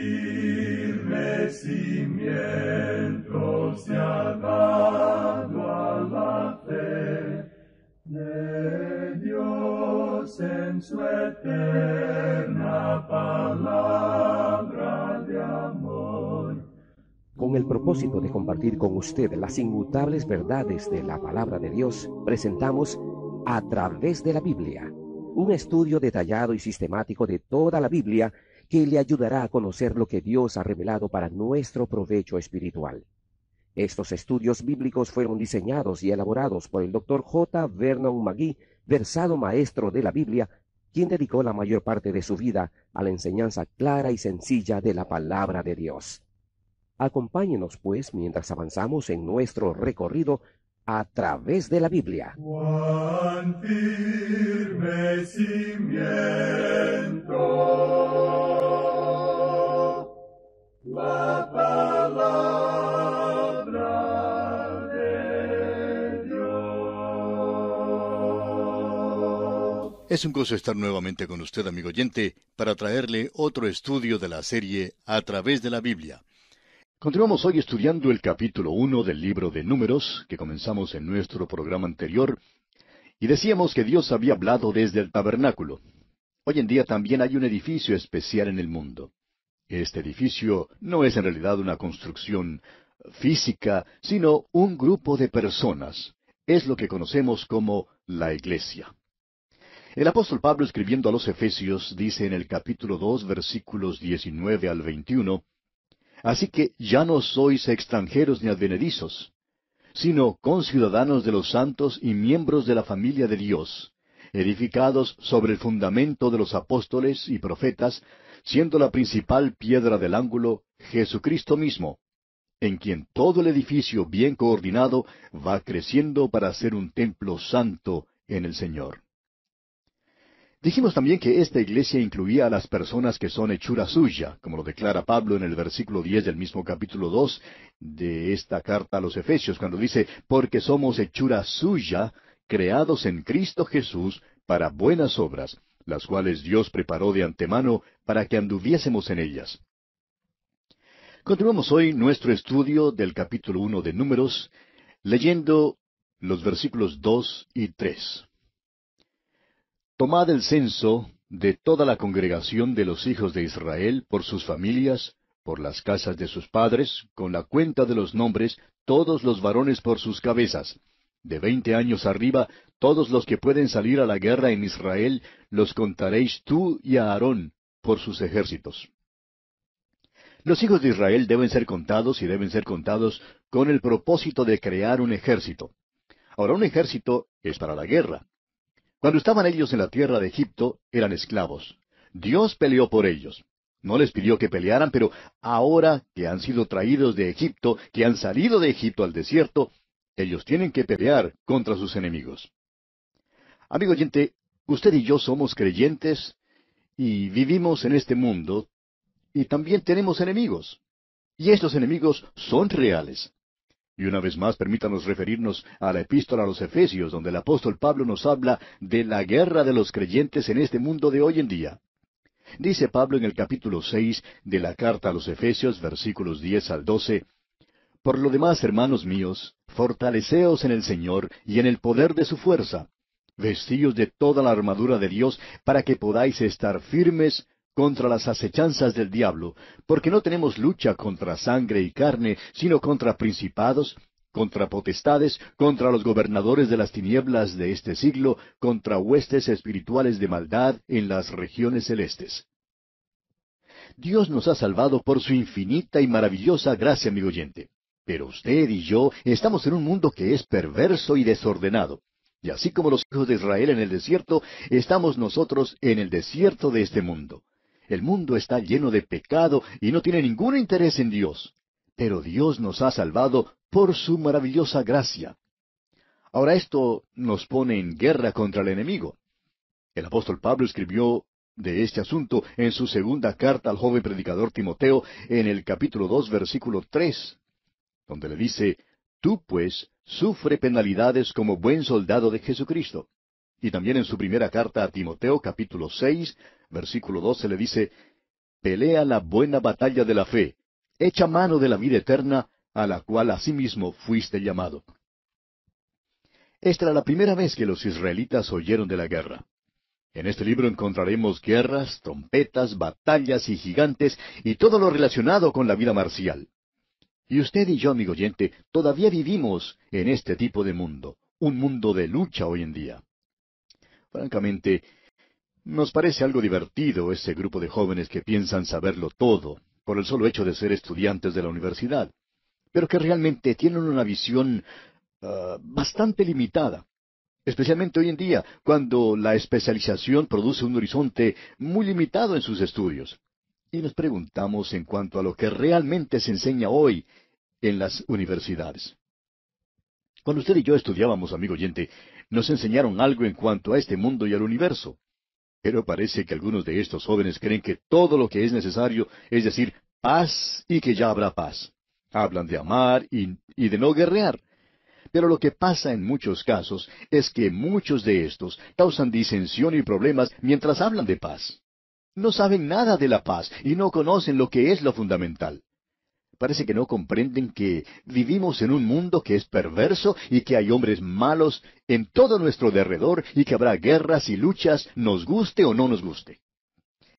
firme cimiento se ha dado a la fe de Dios en su eterna palabra de amor. Con el propósito de compartir con usted las inmutables verdades de la palabra de Dios, presentamos A Través de la Biblia, un estudio detallado y sistemático de toda la Biblia que le ayudará a conocer lo que Dios ha revelado para nuestro provecho espiritual. Estos estudios bíblicos fueron diseñados y elaborados por el Dr. J. Vernon McGee, versado maestro de la Biblia, quien dedicó la mayor parte de su vida a la enseñanza clara y sencilla de la palabra de Dios. Acompáñenos, pues, mientras avanzamos en nuestro recorrido a través de la Biblia. Cuán firme cimiento la palabra de Dios. Es un gozo estar nuevamente con usted, amigo oyente, para traerle otro estudio de la serie A Través de la Biblia. Continuamos hoy estudiando el capítulo 1 del libro de Números, que comenzamos en nuestro programa anterior, y decíamos que Dios había hablado desde el tabernáculo. Hoy en día también hay un edificio especial en el mundo. Este edificio no es en realidad una construcción física, sino un grupo de personas. Es lo que conocemos como la Iglesia. El apóstol Pablo, escribiendo a los Efesios, dice en el capítulo 2, versículos 19 al 21, Así que ya no sois extranjeros ni advenedizos, sino conciudadanos de los santos y miembros de la familia de Dios, edificados sobre el fundamento de los apóstoles y profetas, siendo la principal piedra del ángulo Jesucristo mismo, en quien todo el edificio bien coordinado va creciendo para ser un templo santo en el Señor. Dijimos también que esta iglesia incluía a las personas que son hechura suya, como lo declara Pablo en el versículo 10 del mismo capítulo 2 de esta carta a los Efesios, cuando dice, porque somos hechura suya, creados en Cristo Jesús para buenas obras, las cuales Dios preparó de antemano para que anduviésemos en ellas. Continuamos hoy nuestro estudio del capítulo 1 de Números, leyendo los versículos 2 y 3. Tomad el censo de toda la congregación de los hijos de Israel por sus familias, por las casas de sus padres, con la cuenta de los nombres, todos los varones por sus cabezas. De 20 años arriba, todos los que pueden salir a la guerra en Israel, los contaréis tú y a Aarón por sus ejércitos. Los hijos de Israel deben ser contados y deben ser contados con el propósito de crear un ejército. Ahora, un ejército es para la guerra. Cuando estaban ellos en la tierra de Egipto, eran esclavos. Dios peleó por ellos. No les pidió que pelearan, pero ahora que han sido traídos de Egipto, que han salido de Egipto al desierto, ellos tienen que pelear contra sus enemigos. Amigo oyente, usted y yo somos creyentes y vivimos en este mundo y también tenemos enemigos. Y estos enemigos son reales. Y una vez más, permítanos referirnos a la epístola a los Efesios, donde el apóstol Pablo nos habla de la guerra de los creyentes en este mundo de hoy en día. Dice Pablo en el capítulo 6 de la carta a los Efesios, versículos 10 al 12, Por lo demás, hermanos míos, fortaleceos en el Señor y en el poder de su fuerza. Vestíos de toda la armadura de Dios para que podáis estar firmes contra las acechanzas del diablo, porque no tenemos lucha contra sangre y carne, sino contra principados, contra potestades, contra los gobernadores de las tinieblas de este siglo, contra huestes espirituales de maldad en las regiones celestes. Dios nos ha salvado por su infinita y maravillosa gracia, amigo oyente. Pero usted y yo estamos en un mundo que es perverso y desordenado. Y así como los hijos de Israel en el desierto, estamos nosotros en el desierto de este mundo. El mundo está lleno de pecado y no tiene ningún interés en Dios. Pero Dios nos ha salvado por su maravillosa gracia. Ahora esto nos pone en guerra contra el enemigo. El apóstol Pablo escribió de este asunto en su segunda carta al joven predicador Timoteo en el capítulo 2, versículo 3, donde le dice, Tú pues sufre penalidades como buen soldado de Jesucristo. Y también en su primera carta a Timoteo, capítulo 6, versículo 12, le dice, pelea la buena batalla de la fe, echa mano de la vida eterna, a la cual asimismo fuiste llamado. Esta era la primera vez que los israelitas oyeron de la guerra. En este libro encontraremos guerras, trompetas, batallas y gigantes, y todo lo relacionado con la vida marcial. Y usted y yo, amigo oyente, todavía vivimos en este tipo de mundo, un mundo de lucha hoy en día. Francamente, nos parece algo divertido ese grupo de jóvenes que piensan saberlo todo, por el solo hecho de ser estudiantes de la universidad, pero que realmente tienen una visión bastante limitada, especialmente hoy en día, cuando la especialización produce un horizonte muy limitado en sus estudios. Y nos preguntamos en cuanto a lo que realmente se enseña hoy en las universidades. Cuando usted y yo estudiábamos, amigo oyente, nos enseñaron algo en cuanto a este mundo y al universo. Pero parece que algunos de estos jóvenes creen que todo lo que es necesario es decir paz y que ya habrá paz. Hablan de amar y de no guerrear. Pero lo que pasa en muchos casos es que muchos de estos causan disensión y problemas mientras hablan de paz. No saben nada de la paz y no conocen lo que es lo fundamental. Parece que no comprenden que vivimos en un mundo que es perverso y que hay hombres malos en todo nuestro derredor y que habrá guerras y luchas, nos guste o no nos guste.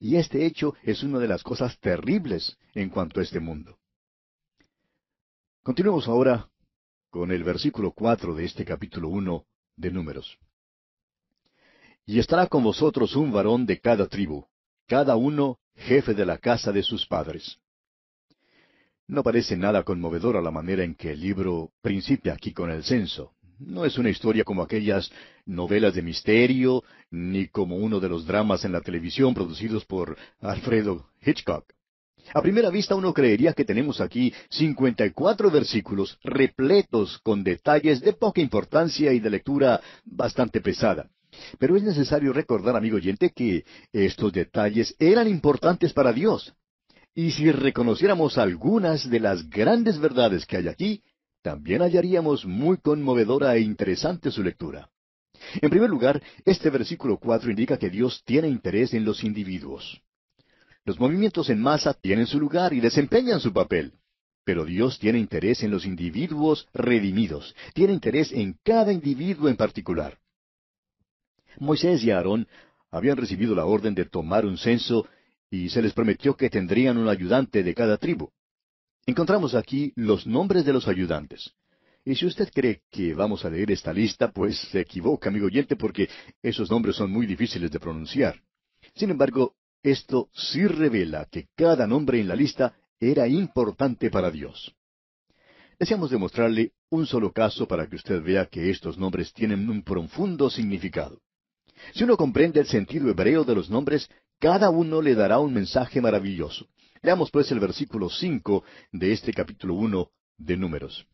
Y este hecho es una de las cosas terribles en cuanto a este mundo. Continuemos ahora con el versículo 4 de este capítulo 1 de Números. Y estará con vosotros un varón de cada tribu, cada uno jefe de la casa de sus padres. No parece nada conmovedora la manera en que el libro principia aquí con el censo. No es una historia como aquellas novelas de misterio, ni como uno de los dramas en la televisión producidos por Alfredo Hitchcock. A primera vista uno creería que tenemos aquí 54 versículos repletos con detalles de poca importancia y de lectura bastante pesada. Pero es necesario recordar, amigo oyente, que estos detalles eran importantes para Dios. Y si reconociéramos algunas de las grandes verdades que hay aquí, también hallaríamos muy conmovedora e interesante su lectura. En primer lugar, este versículo 4 indica que Dios tiene interés en los individuos. Los movimientos en masa tienen su lugar y desempeñan su papel, pero Dios tiene interés en los individuos redimidos, tiene interés en cada individuo en particular. Moisés y Aarón habían recibido la orden de tomar un censo y se les prometió que tendrían un ayudante de cada tribu. Encontramos aquí los nombres de los ayudantes. Y si usted cree que vamos a leer esta lista, pues se equivoca, amigo oyente, porque esos nombres son muy difíciles de pronunciar. Sin embargo, esto sí revela que cada nombre en la lista era importante para Dios. Deseamos demostrarle un solo caso para que usted vea que estos nombres tienen un profundo significado. Si uno comprende el sentido hebreo de los nombres, cada uno le dará un mensaje maravilloso. Leamos pues el versículo 5 de este capítulo 1 de Números.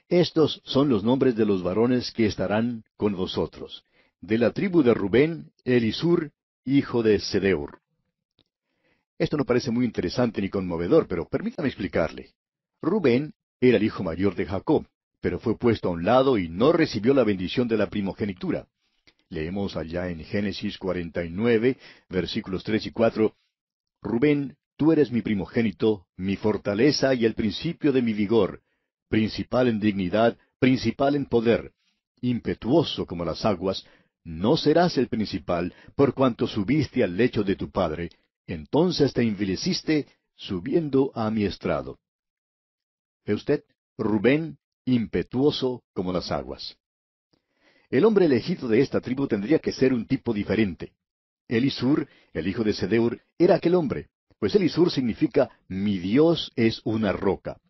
Estos son los nombres de los varones que estarán con vosotros. De la tribu de Rubén, Elisur, hijo de Sedeur. Esto no parece muy interesante ni conmovedor, pero permítame explicarle. Rubén era el hijo mayor de Jacob, pero fue puesto a un lado y no recibió la bendición de la primogenitura. Leemos allá en Génesis 49, versículos 3 y 4, Rubén, tú eres mi primogénito, mi fortaleza y el principio de mi vigor, principal en dignidad, principal en poder, impetuoso como las aguas, no serás el principal, por cuanto subiste al lecho de tu padre, entonces te envileciste, subiendo a mi estrado. ¿Ve usted? Rubén, impetuoso como las aguas. El hombre elegido de esta tribu tendría que ser un tipo diferente. Elisur, el hijo de Sedeur, era aquel hombre, pues Elisur significa mi Dios es una roca.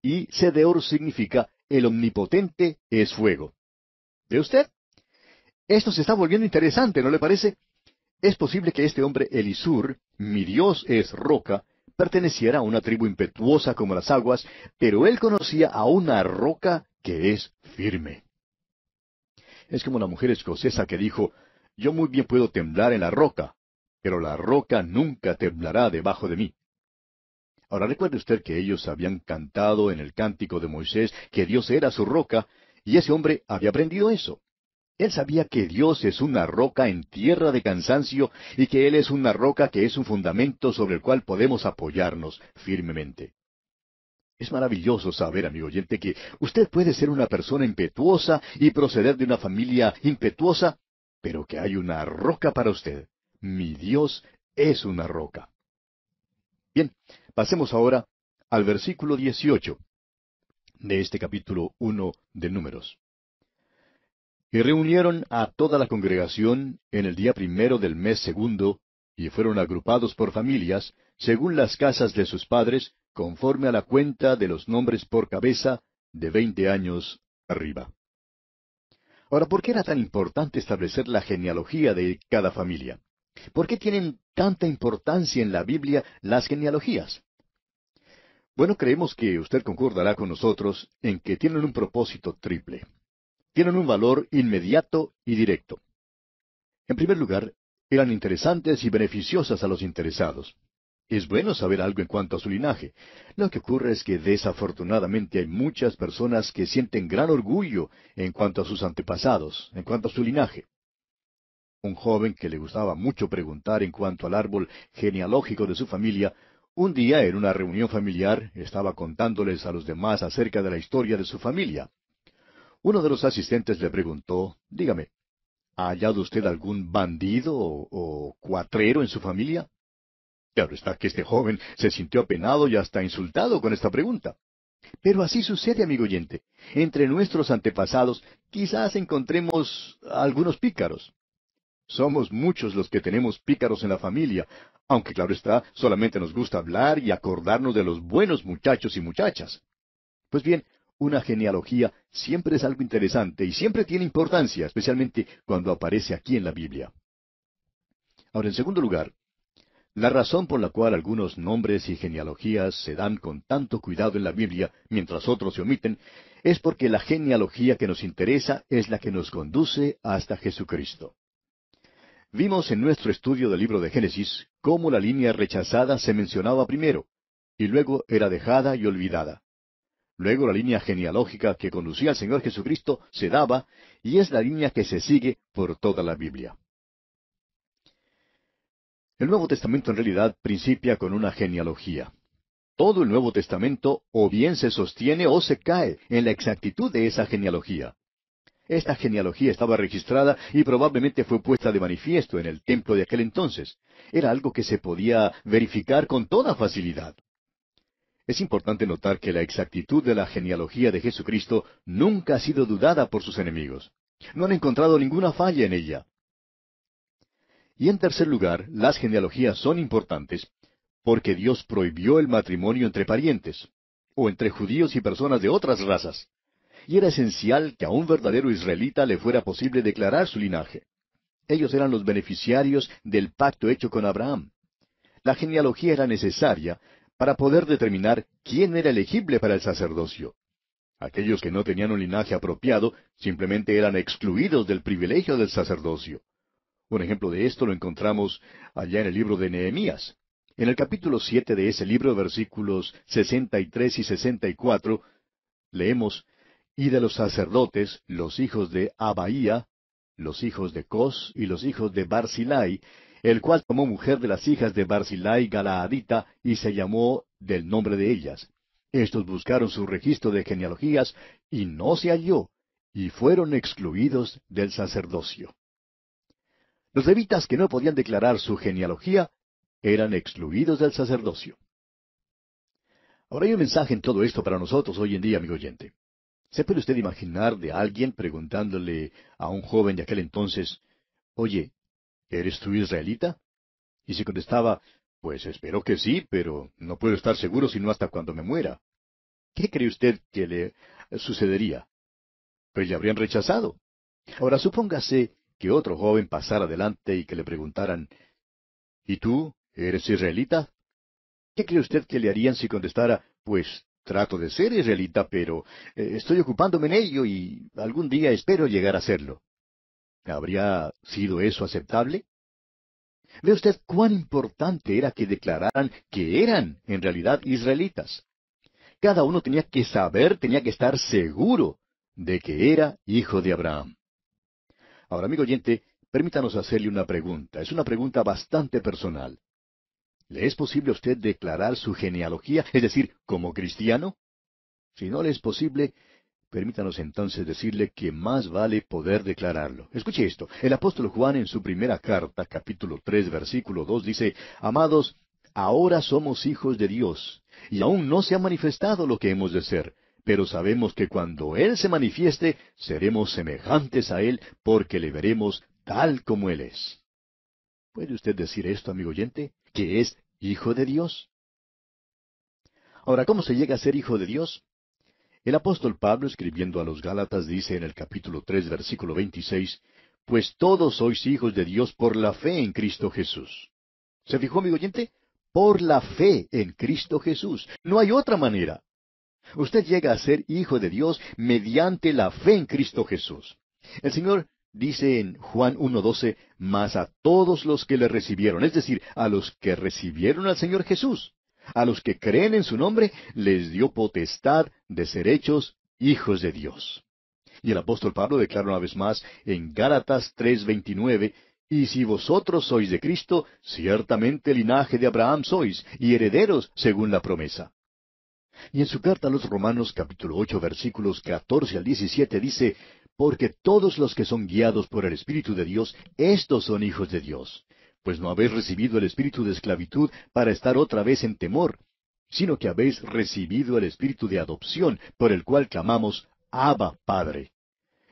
Y Sedeur significa el omnipotente es fuego. ¿Ve usted? Esto se está volviendo interesante, ¿no le parece? Es posible que este hombre Elisur, mi Dios es roca, perteneciera a una tribu impetuosa como las aguas, pero él conocía a una roca que es firme. Es como la mujer escocesa que dijo, yo muy bien puedo temblar en la roca, pero la roca nunca temblará debajo de mí. Ahora recuerde usted que ellos habían cantado en el cántico de Moisés que Dios era su roca, y ese hombre había aprendido eso. Él sabía que Dios es una roca en tierra de cansancio y que Él es una roca que es un fundamento sobre el cual podemos apoyarnos firmemente. Es maravilloso saber, amigo oyente, que usted puede ser una persona impetuosa y proceder de una familia impetuosa, pero que hay una roca para usted. Mi Dios es una roca. Bien, pasemos ahora al versículo 18 de este capítulo 1 de Números. Y reunieron a toda la congregación en el día primero del mes segundo, y fueron agrupados por familias, según las casas de sus padres, conforme a la cuenta de los nombres por cabeza, de 20 años arriba. Ahora, ¿por qué era tan importante establecer la genealogía de cada familia? ¿Por qué tienen tanta importancia en la Biblia las genealogías? Bueno, creemos que usted concordará con nosotros en que tienen un propósito triple. Tienen un valor inmediato y directo. En primer lugar, eran interesantes y beneficiosas a los interesados. Es bueno saber algo en cuanto a su linaje. Lo que ocurre es que desafortunadamente hay muchas personas que sienten gran orgullo en cuanto a sus antepasados, en cuanto a su linaje. Un joven que le gustaba mucho preguntar en cuanto al árbol genealógico de su familia, un día en una reunión familiar estaba contándoles a los demás acerca de la historia de su familia. Uno de los asistentes le preguntó, dígame, ¿ha hallado usted algún bandido o cuatrero en su familia? Claro está que este joven se sintió apenado y hasta insultado con esta pregunta. Pero así sucede, amigo oyente. Entre nuestros antepasados quizás encontremos algunos pícaros. Somos muchos los que tenemos pícaros en la familia, aunque claro está, solamente nos gusta hablar y acordarnos de los buenos muchachos y muchachas. Pues bien, una genealogía siempre es algo interesante y siempre tiene importancia, especialmente cuando aparece aquí en la Biblia. Ahora, en segundo lugar, la razón por la cual algunos nombres y genealogías se dan con tanto cuidado en la Biblia, mientras otros se omiten, es porque la genealogía que nos interesa es la que nos conduce hasta Jesucristo. Vimos en nuestro estudio del libro de Génesis cómo la línea rechazada se mencionaba primero, y luego era dejada y olvidada. Luego la línea genealógica que conducía al Señor Jesucristo se daba, y es la línea que se sigue por toda la Biblia. El Nuevo Testamento en realidad principia con una genealogía. Todo el Nuevo Testamento o bien se sostiene o se cae en la exactitud de esa genealogía. Esta genealogía estaba registrada y probablemente fue puesta de manifiesto en el templo de aquel entonces. Era algo que se podía verificar con toda facilidad. Es importante notar que la exactitud de la genealogía de Jesucristo nunca ha sido dudada por sus enemigos. No han encontrado ninguna falla en ella. Y en tercer lugar, las genealogías son importantes porque Dios prohibió el matrimonio entre parientes, o entre judíos y personas de otras razas. Y era esencial que a un verdadero israelita le fuera posible declarar su linaje. Ellos eran los beneficiarios del pacto hecho con Abraham. La genealogía era necesaria para poder determinar quién era elegible para el sacerdocio. Aquellos que no tenían un linaje apropiado simplemente eran excluidos del privilegio del sacerdocio. Un ejemplo de esto lo encontramos allá en el libro de Nehemías. En el capítulo 7 de ese libro, versículos 63 y 64, leemos, «Y de los sacerdotes, los hijos de Abaía, los hijos de Cos y los hijos de Barzilai, el cual tomó mujer de las hijas de Barzilai Galaadita y se llamó del nombre de ellas. Estos buscaron su registro de genealogías y no se halló, y fueron excluidos del sacerdocio». Los levitas que no podían declarar su genealogía eran excluidos del sacerdocio. Ahora hay un mensaje en todo esto para nosotros hoy en día, amigo oyente. ¿Se puede usted imaginar de alguien preguntándole a un joven de aquel entonces, «Oye, ¿eres tú israelita?» Y si contestaba, «Pues espero que sí, pero no puedo estar seguro sino hasta cuando me muera». ¿Qué cree usted que le sucedería? Pues le habrían rechazado. Ahora supóngase que otro joven pasara adelante y que le preguntaran, «¿Y tú, eres israelita?» ¿Qué cree usted que le harían si contestara, «Pues trato de ser israelita, pero estoy ocupándome en ello y algún día espero llegar a serlo»? ¿Habría sido eso aceptable? ¿Ve usted cuán importante era que declararan que eran en realidad israelitas? Cada uno tenía que saber, tenía que estar seguro de que era hijo de Abraham. Ahora, amigo oyente, permítanos hacerle una pregunta. Es una pregunta bastante personal. ¿Le es posible a usted declarar su genealogía, es decir, como cristiano? Si no le es posible, permítanos entonces decirle que más vale poder declararlo. Escuche esto. El apóstol Juan en su primera carta, capítulo 3, versículo 2, dice, Amados, ahora somos hijos de Dios, y aún no se ha manifestado lo que hemos de ser, pero sabemos que cuando Él se manifieste, seremos semejantes a Él, porque le veremos tal como Él es. ¿Puede usted decir esto, amigo oyente? ¿Que es hijo de Dios? Ahora, ¿cómo se llega a ser hijo de Dios? El apóstol Pablo, escribiendo a los Gálatas, dice en el capítulo 3, versículo 26, Pues todos sois hijos de Dios por la fe en Cristo Jesús. ¿Se fijó, amigo oyente? Por la fe en Cristo Jesús. No hay otra manera. Usted llega a ser hijo de Dios mediante la fe en Cristo Jesús. El Señor dice en Juan 1:12, Mas a todos los que le recibieron, es decir, a los que recibieron al Señor Jesús, a los que creen en su nombre, les dio potestad de ser hechos hijos de Dios. Y el apóstol Pablo declara una vez más en Gálatas 3:29, Y si vosotros sois de Cristo, ciertamente linaje de Abraham sois, y herederos según la promesa. Y en su carta a los Romanos capítulo 8 versículos 14 al 17 dice, Porque todos los que son guiados por el Espíritu de Dios, éstos son hijos de Dios. Pues no habéis recibido el espíritu de esclavitud para estar otra vez en temor, sino que habéis recibido el espíritu de adopción, por el cual clamamos, Abba, Padre.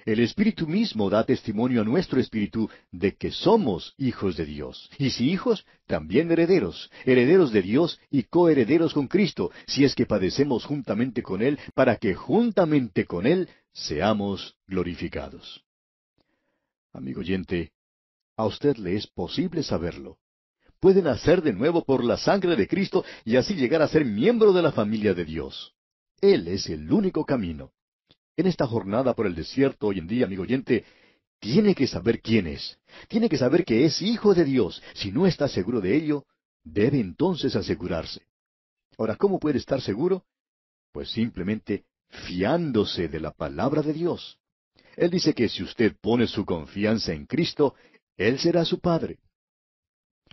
El Espíritu mismo da testimonio a nuestro espíritu de que somos hijos de Dios. Y si hijos, también herederos, herederos de Dios y coherederos con Cristo, si es que padecemos juntamente con Él, para que juntamente con Él seamos glorificados. Amigo oyente, a usted le es posible saberlo. Puede nacer de nuevo por la sangre de Cristo y así llegar a ser miembro de la familia de Dios. Él es el único camino. En esta jornada por el desierto hoy en día, amigo oyente, tiene que saber quién es. Tiene que saber que es hijo de Dios. Si no está seguro de ello, debe entonces asegurarse. Ahora, ¿cómo puede estar seguro? Pues simplemente fiándose de la palabra de Dios. Él dice que si usted pone su confianza en Cristo, Él será su Padre.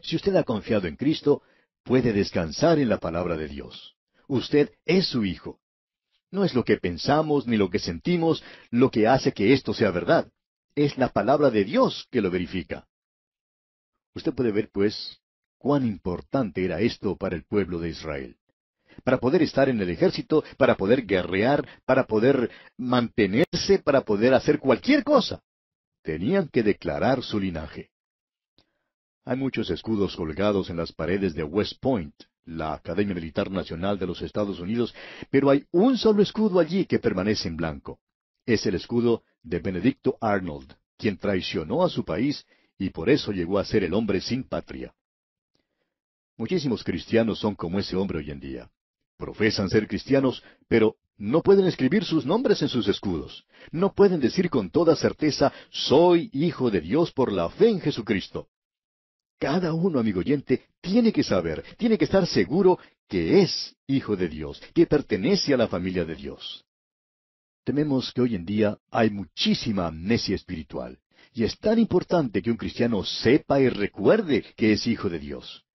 Si usted ha confiado en Cristo, puede descansar en la palabra de Dios. Usted es su hijo. No es lo que pensamos ni lo que sentimos lo que hace que esto sea verdad. Es la palabra de Dios que lo verifica. Usted puede ver, pues, cuán importante era esto para el pueblo de Israel. Para poder estar en el ejército, para poder guerrear, para poder mantenerse, para poder hacer cualquier cosa. Tenían que declarar su linaje. Hay muchos escudos colgados en las paredes de West Point, la Academia Militar Nacional de los Estados Unidos, pero hay un solo escudo allí que permanece en blanco. Es el escudo de Benedicto Arnold, quien traicionó a su país y por eso llegó a ser el hombre sin patria. Muchísimos cristianos son como ese hombre hoy en día. Profesan ser cristianos, pero no pueden escribir sus nombres en sus escudos. No pueden decir con toda certeza, soy hijo de Dios por la fe en Jesucristo. Cada uno, amigo oyente, tiene que saber, tiene que estar seguro que es hijo de Dios, que pertenece a la familia de Dios. Tememos que hoy en día hay muchísima amnesia espiritual, y es tan importante que un cristiano sepa y recuerde que es hijo de Dios.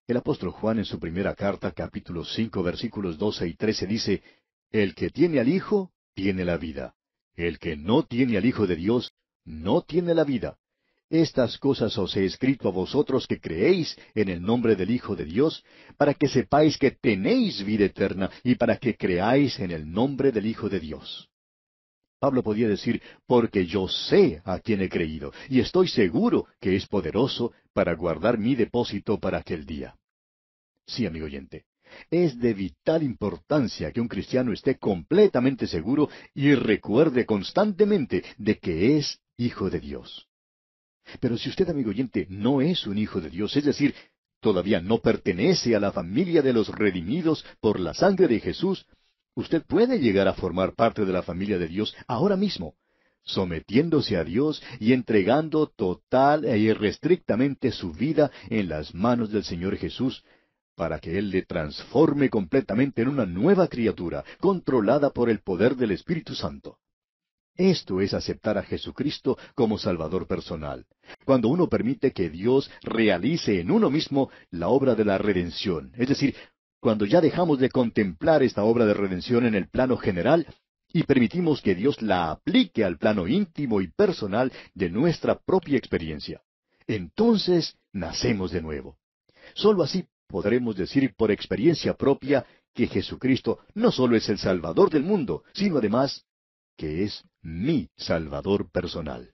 El apóstol Juan en su primera carta, capítulo 5, versículos 12 y 13 dice, El que tiene al Hijo, tiene la vida. El que no tiene al Hijo de Dios, no tiene la vida. Estas cosas os he escrito a vosotros que creéis en el nombre del Hijo de Dios, para que sepáis que tenéis vida eterna y para que creáis en el nombre del Hijo de Dios. Pablo podía decir, porque yo sé a quién he creído, y estoy seguro que es poderoso para guardar mi depósito para aquel día. Sí, amigo oyente, es de vital importancia que un cristiano esté completamente seguro y recuerde constantemente de que es hijo de Dios. Pero si usted, amigo oyente, no es un hijo de Dios, es decir, todavía no pertenece a la familia de los redimidos por la sangre de Jesús, usted puede llegar a formar parte de la familia de Dios ahora mismo, sometiéndose a Dios y entregando total e irrestrictamente su vida en las manos del Señor Jesús, para que Él le transforme completamente en una nueva criatura, controlada por el poder del Espíritu Santo. Esto es aceptar a Jesucristo como Salvador personal. Cuando uno permite que Dios realice en uno mismo la obra de la redención. Es decir, cuando ya dejamos de contemplar esta obra de redención en el plano general y permitimos que Dios la aplique al plano íntimo y personal de nuestra propia experiencia. Entonces nacemos de nuevo. Solo así podremos decir por experiencia propia que Jesucristo no solo es el Salvador del mundo, sino además que es mi Salvador personal.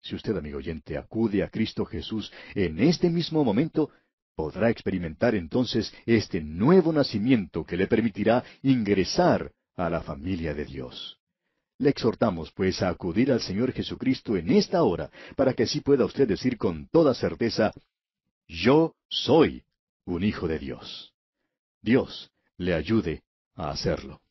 Si usted, amigo oyente, acude a Cristo Jesús en este mismo momento, podrá experimentar entonces este nuevo nacimiento que le permitirá ingresar a la familia de Dios. Le exhortamos, pues, a acudir al Señor Jesucristo en esta hora, para que así pueda usted decir con toda certeza, yo soy un hijo de Dios. Dios le ayude a hacerlo.